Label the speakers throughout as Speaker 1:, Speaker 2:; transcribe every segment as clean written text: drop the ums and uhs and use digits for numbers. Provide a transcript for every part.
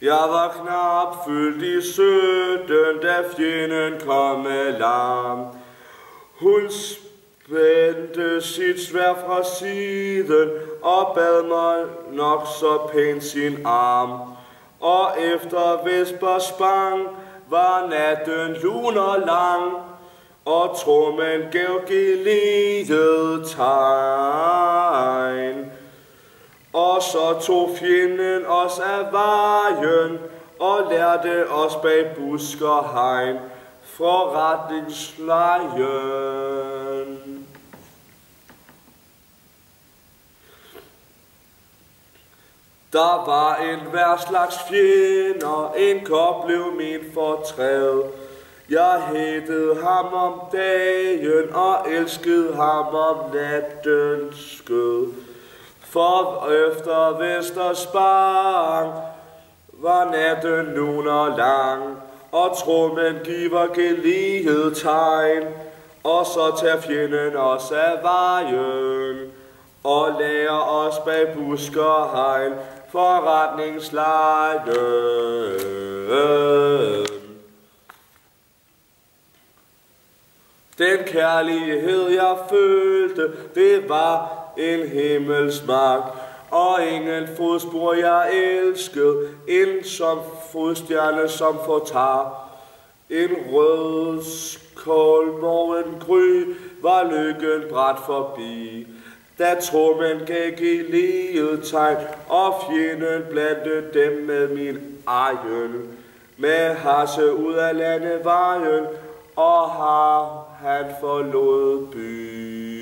Speaker 1: Jeg var knap fyldt i 17, da fjenden kom med larm. Hun spændte sit sværd fra siden og bad mig nok så pænt sin arm. Og efter Vespers bang var natten lun og lang, og trommen gav geledet tegn. Og så tog fjenden os af vejen og lærte os bag busk og hegn forretningslejen. Der var en hver slags fjender, en kop blev min fortræd. Jeg hættede ham om dagen og elskede ham om nattens skød. For efter Vesters bang var natten lun og lang, og trommen giver geledet tegn, og så tager fjenden os af vejen og lærer os bag busk og hegn forretningslejen. Den kærlighed jeg følte, det var en himmelsmagt, og ingen fodspor jeg elskede, en som fodstjerne som fortager. En rød skål morgengry var lykken bræt forbi, da trommen gav geledet tegn, og fjenden blandede dem med min egen. Med Hasse ud af landevejen, og har han forlod byen.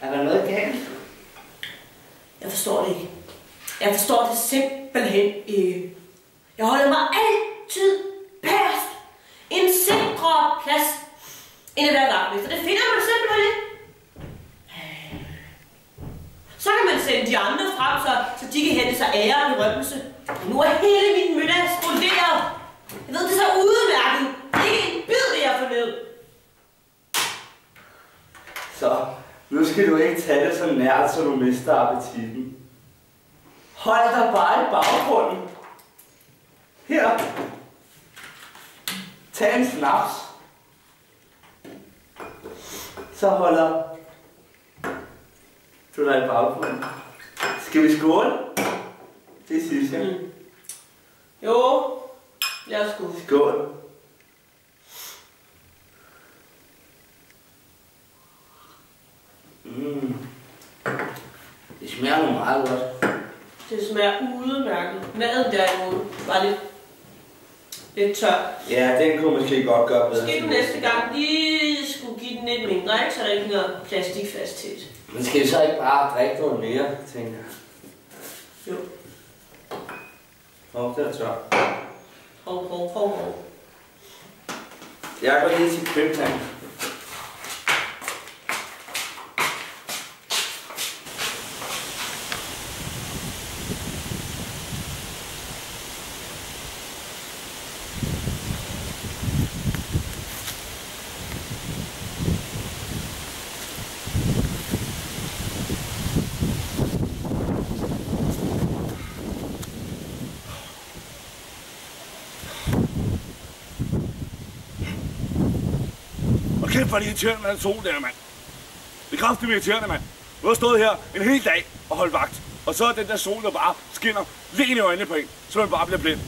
Speaker 2: Er der noget galt?
Speaker 3: Jeg forstår det ikke. Jeg forstår det simpelthen ikke. Jeg holder mig altid bagerst. En sikrere plads end at være vagtmester. Det finder man simpelthen ikke. Så kan man sende de andre frem, så de kan hente sig ære og berømmelse. Nu er hele min middag spoleret. Jeg ved det så udmærket. Ikke en bid vil jeg få ned.
Speaker 2: Så nu skal du ikke tage det så nært, så du mister appetitten. Hold dig bare i baggrunden. Her. Tag en snaps. Så holder du dig i baggrunden. Skal vi skåle? Det synes jeg.
Speaker 3: Jo, lad os skåle.
Speaker 2: Skål. Det smager nu meget godt.
Speaker 3: Det smager udmærket. Maden derimod var lidt tør.
Speaker 2: Ja, den kunne måske godt gøre bedre.
Speaker 3: Måske den næste gang lige skulle give den lidt mindre, ikke? Så der ikke noget plastikfasthed.
Speaker 2: Men skal vi så ikke bare drikke noget mere, tænker jeg?
Speaker 3: Jo.
Speaker 2: Det er tør.
Speaker 3: Hov.
Speaker 2: Jeg går lige til køkkenet.
Speaker 1: Kæft, hvor er det irriterende med den sol der, mand. Det er kraftigt irriterende, mand. Du har stået her en hel dag og holdt vagt, og så er den der sol, der bare skinner lige ind i øjnene på en, så man bare bliver blind.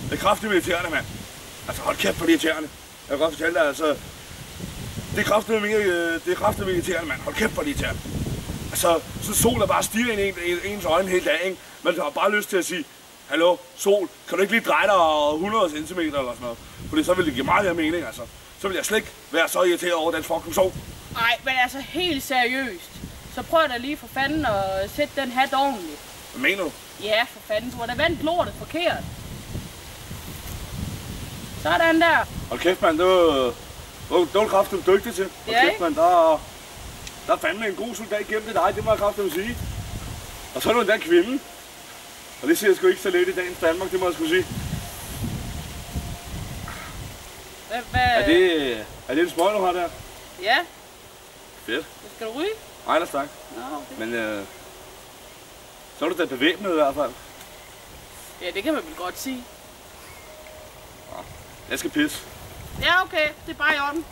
Speaker 1: Det er kraftigt irriterende, mand. Altså, hold kæft, hvor det er irriterende. Jeg kan godt fortælle dig, altså... Det er kraftigt irriterende, mand. Hold kæft, hvor det er irriterende. Altså, så sol, der bare stiger ind i ens øjne hele dagen, ikke? Man har bare lyst til at sige, hallo, sol, kan du ikke lige dreje dig 100 cm eller sådan noget? Fordi så vil det give meget mere mening, altså. Så vil jeg slet ikke være så irriteret over den fucking sol.
Speaker 4: Nej, men altså helt seriøst. Så prøv da lige for fanden at sætte den hat ordentligt.
Speaker 1: Hvad mener du?
Speaker 4: Ja, for fanden, du har da vendt lortet forkert. Sådan der.
Speaker 1: Hold kæft, mand, det var kraftigt dygtig til. Hold
Speaker 4: Ja,
Speaker 1: kæft, mand, der er fandme en god soldat gennem dig, det må jeg kraftigt sige. Og så er du endda kvinde. Og det siger jeg sgu ikke så lidt i dagens Danmark, det må jeg sgu sige. Er det en smøg, du har der?
Speaker 4: Ja.
Speaker 1: Fedt.
Speaker 4: Skal du ryge?
Speaker 1: Nej, der stak.
Speaker 4: Nå, okay.
Speaker 1: Men så er du da bevæbnet i hvert fald.
Speaker 4: Ja, det kan man vel godt sige.
Speaker 1: Jeg skal pisse.
Speaker 4: Ja, okay. Det er bare i orden.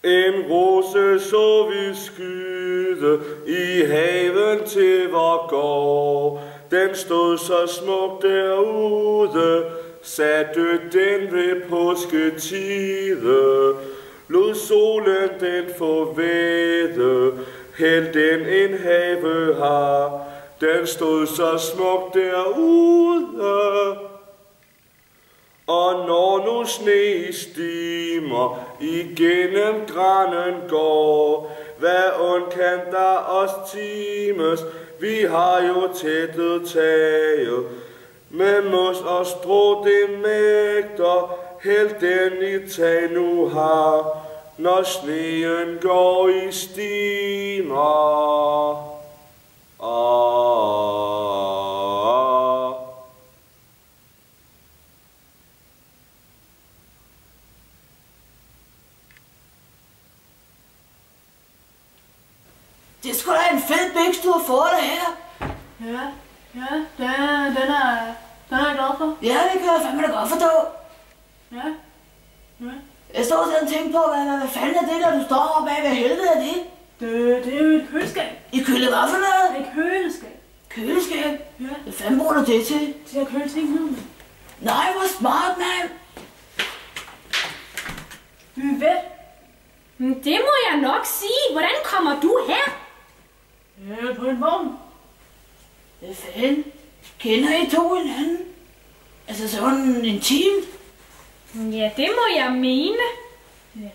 Speaker 1: En rose så vi skyde i haven til vor gård. Den stod så smuk derude, satte den ved påsketide. Lod solen den få væde, hæld den en have har. Den stod så smuk derude. Og når nu sne stimer igennem granen går, hvad ondt kan der os times? Vi har jo tættet taget med mos og strå det mægter. Hæld den i tag nu har, når sneen går i stimer.
Speaker 3: Det er sgu da en fed bækst, du har fået dig her.
Speaker 4: Ja, den er jeg glad for.
Speaker 3: Ja, det kan jeg fandme da godt forstå.
Speaker 4: Ja.
Speaker 3: Jeg står sådan og tænker på, hvad fanden er det, der du står oppe af? Hvad helvede er det?
Speaker 4: Det er jo et køleskab.
Speaker 3: I køle hvad for noget?
Speaker 4: Et køleskab.
Speaker 3: Køleskab?
Speaker 4: Ja.
Speaker 3: Hvad fanden bruger du det til?
Speaker 4: Til at køle ting ned.
Speaker 3: Nej, hvor smart, mand.
Speaker 4: Hvad?
Speaker 5: Det må jeg nok sige. Hvordan kommer du her?
Speaker 4: Ja, på en vogn.
Speaker 3: Hvad fanden? Kender I to hinanden? Altså sådan intimt?
Speaker 5: Ja, det må jeg mene.
Speaker 4: Ja.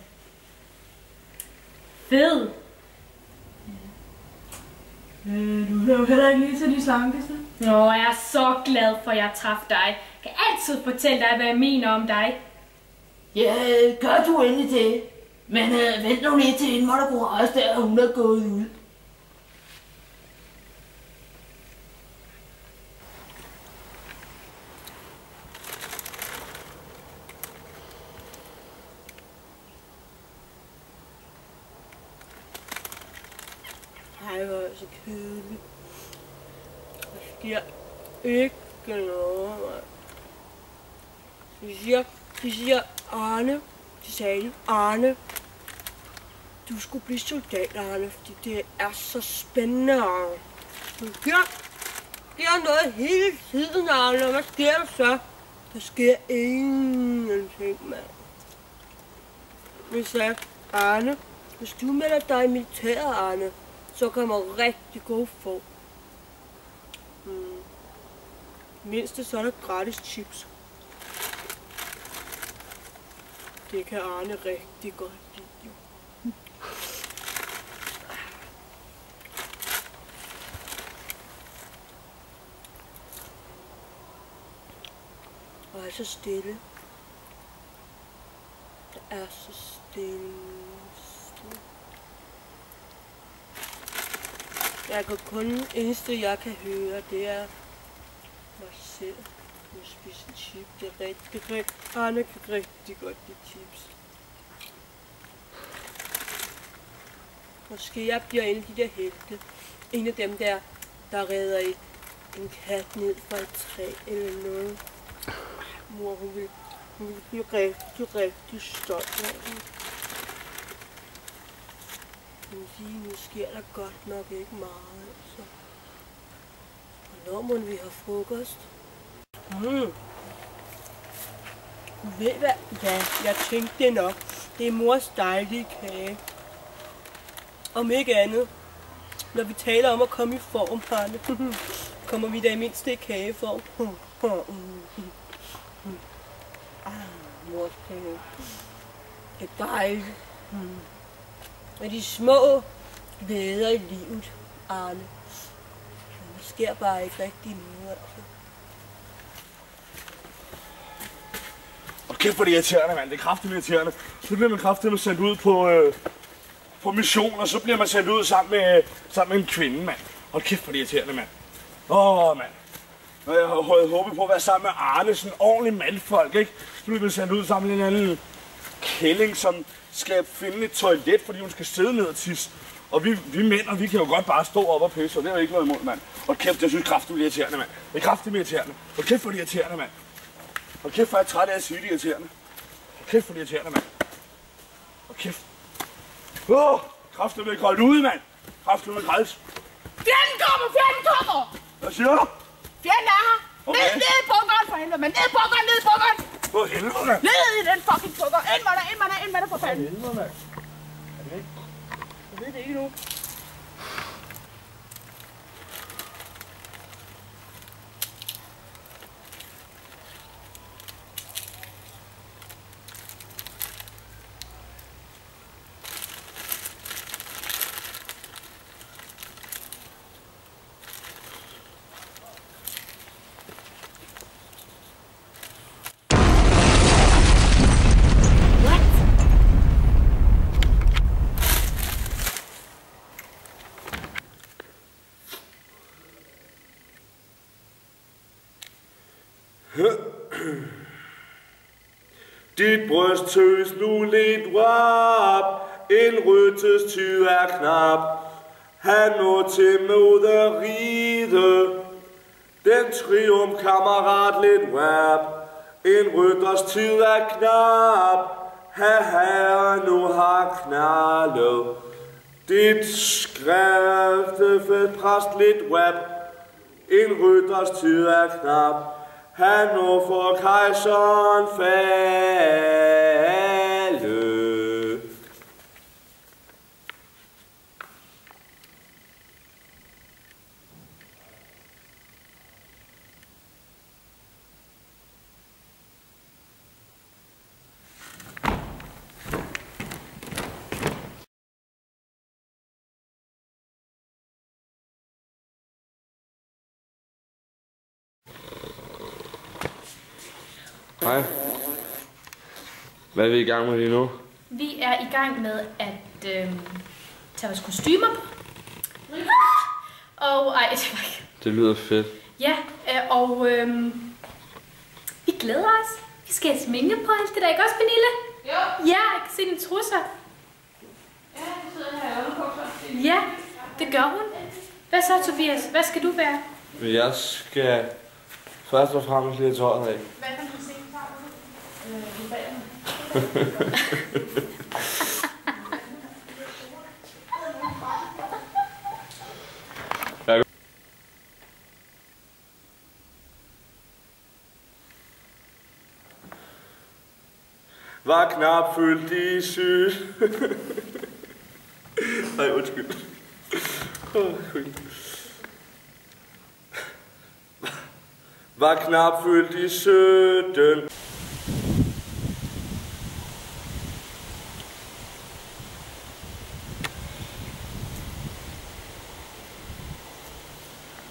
Speaker 5: Fed.
Speaker 4: Du er jo heller ikke lige til de slankeste.
Speaker 5: Nå, jeg er så glad for, at jeg traf dig. Jeg kan altid fortælle dig, hvad jeg mener om dig.
Speaker 3: Ja, gør du endelig det. Men vent nu lige til hende, hvor der går rejse der, og hun er gået ud.
Speaker 4: Ej, hvor er det så kedeligt. Der sker ikke noget, mand. De siger Arne. De sagde, Arne, du skulle blive soldat, Arne, fordi det er så spændende, Arne. Der sker noget hele tiden, Arne, og hvad sker der så? Der sker ingenting, mand. Vi sagde, Arne, hvis du melder dig i militæret, Arne, så kommer rigtig god få. Mindst så er der gratis chips. Det kan Arne rigtig godt lide, jo. Og er så stille. Det er så stille. Jeg kan kun, eneste jeg kan høre, det er mig selv. Jeg spiser chips. Det er rigtig godt. Arne kan rigtig godt lide chips. Måske jeg bliver en af de der helte. En af dem der redder en kat ned fra et træ eller noget. Mor, hun vil blive rigtig stolt af den. Men lige nu sker der godt nok ikke meget, altså. Hvornår må vi have frokost? Ved hvad? Ja, jeg tænkte det nok. Det er mors dejlige kage. Om ikke andet, når vi taler om at komme i form, Arne. kommer vi da i mindst i kageform. Mors kage. Det er dejligt. Og de små glæder i livet, Arne. Der sker bare ikke rigtig noget, altså.
Speaker 1: Og kæft, hvor det er irriterende, mand. Det er kraftigt irriterende. Så bliver man kraftigt sendt ud på mission, og så bliver man sendt ud sammen med en kvinde, mand. Hold kæft, hvor det er irriterende, mand. Mand. Og jeg havde håbet på at være sammen med Arne, sådan en ordentlig mandfolk, ikke? Så bliver man sendt ud sammen med en anden kælling, som skal finde et toilet, fordi hun skal sidde ned og tisse. Og vi mænd, og vi kan jo godt bare stå op og pisse, og det er jo ikke noget imod, mand. Hold kæft, jeg synes kraftigt det er irriterende, mand. Det er kraftigt irriterende. Hold kæft, hvor det er irriterende, mand. Hold kæft, hvor jeg er træt af at sige det irriterende. Hold kæft, hvor det er irriterende, mand. Hold kæft. Kraftigt vil ikke holde ud, mand. Kraftigt vil grædes.
Speaker 6: Fjenden kommer!
Speaker 1: Hvad siger du?
Speaker 6: Fjenden er her! Okay. Ned i bunkeren for helvede, men ned i bunkeren!
Speaker 1: Hvor helvede, mand?
Speaker 6: Ned i den fucking bunker! Ind med dig for fanden!
Speaker 1: Helvede, mand. Er det ikke?
Speaker 6: Jeg ved det ikke nu.
Speaker 1: Dit bryst tøs nu lidt rap, en ryttes tid er knap. Han må til moderide, den triumfkammerat lidt rap. En rytters tid er knap, herre nu har knaldet. Dit skrifte præst lidt rap, en rytters tid er knap. Han må for kejseren falde.
Speaker 2: Hej. Hvad er vi i gang med lige nu?
Speaker 5: Vi er i gang med at tage vores kostymer på. Og ej, det var ikke.
Speaker 2: Det lyder fedt.
Speaker 5: Ja, og vi glæder os. Vi skal have sminke på alt det der, ikke også, Pernille?
Speaker 6: Jo.
Speaker 5: Ja, jeg kan se dine trusser.
Speaker 6: Ja, jeg sidder her og på.
Speaker 5: Ja, det gør hun. Hvad så, Tobias? Hvad skal du være?
Speaker 2: Jeg skal først og fremmest lige tøjet af.
Speaker 6: Hvad kan du se?
Speaker 1: Var knap fyldt i syg. Ej, undskyld. Var knap fyldt i 17.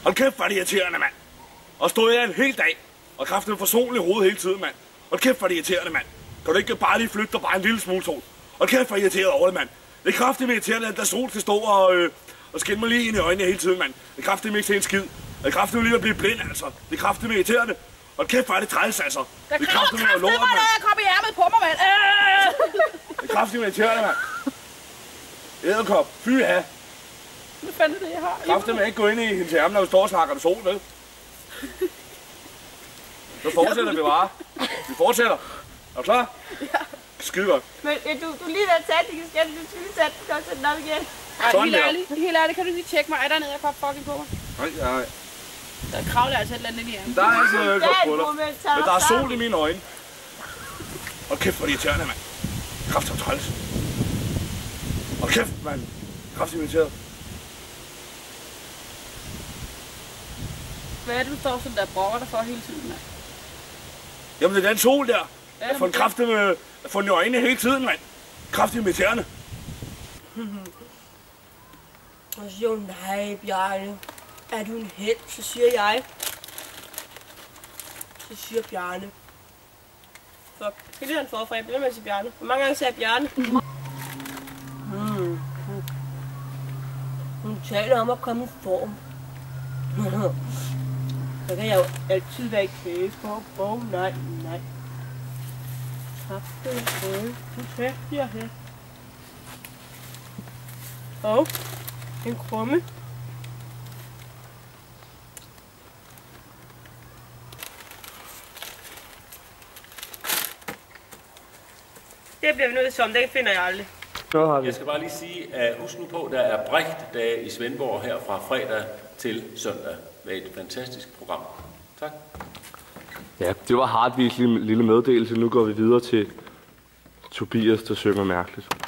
Speaker 1: Hold kæft, hvor er det irriterende, mand. Og stod jeg en hel dag og kræftede for solen i hovedet hele tiden, mand. Hold kæft, hvor er det irriterende, mand. Kan du ikke bare lige flytte dig bare en lille smule sol? Hold kæft, hvor er irriteret over det, mand. Det er kraftigt irriterende, at der sol skal stå og skinne mig lige ind i øjnene hele tiden, mand. Det er kraftigt ikke til en skid. Det er kraftigt lige at blive blind, altså. Det er kraftigt irriterende. Hold kæft, hvor er det træls, altså.
Speaker 6: Der
Speaker 1: det er
Speaker 6: kraftigt mig, når jeg kommer i ærmet på mig, mand.
Speaker 1: Det er kraftigt irriterende, mand. Æderkop, fy ja.
Speaker 6: Hvad fanden er det, jeg har?
Speaker 1: Kraftigt med ikke gå ind i hendes ærme, når du står og snakker om sol, vel? Så fortsætter vi bare. Vi fortsætter. Er du klar?
Speaker 6: Ja.
Speaker 1: Skide godt.
Speaker 6: Men du lige ved at tage det, du skal lige tage det, og sætte den op igen. Ej, helt ærligt, kan du lige tjekke mig? Er der en edderkop fucking på mig?
Speaker 1: Nej.
Speaker 6: Der kravler altså et eller andet ind i ærmet.
Speaker 1: Der er altså noget godt på dig. Men der er sol i mine øjne. Hold kæft, hvor er det irriterende, mand. Kraftigt og træls. Hold kæft, mand. Kraftigt irriteret.
Speaker 6: Hvad er det, du står sådan der brokker dig for hele tiden, mand?
Speaker 1: Jamen, det er den sol der.
Speaker 6: Ja,
Speaker 1: Jeg får en kraftig med... Jeg får den i øjnene hele tiden, mand. Kraftig med tæerne.
Speaker 4: Og så siger hun, nej, Bjarne. Er du en helt? Så siger jeg. Så siger Bjarne. Fuck. Skal det han forfra? Jeg bliver med at sige Bjarne. Hvor mange gange siger jeg Bjarne? Hun taler om at komme i form. Så kan jeg jo altid være i kæve for. Nej. Tak for det. Du tager her. Og en krumme. Det bliver vi nødt til, det finder jeg aldrig.
Speaker 7: Jeg skal bare lige sige, at husk nu på, at der er Brecht-dage i Svendborg her fra fredag til søndag med et fantastisk program. Tak.
Speaker 1: Ja, det var Hartvigs lille meddelelse. Nu går vi videre til Tobias, der synger mærkeligt.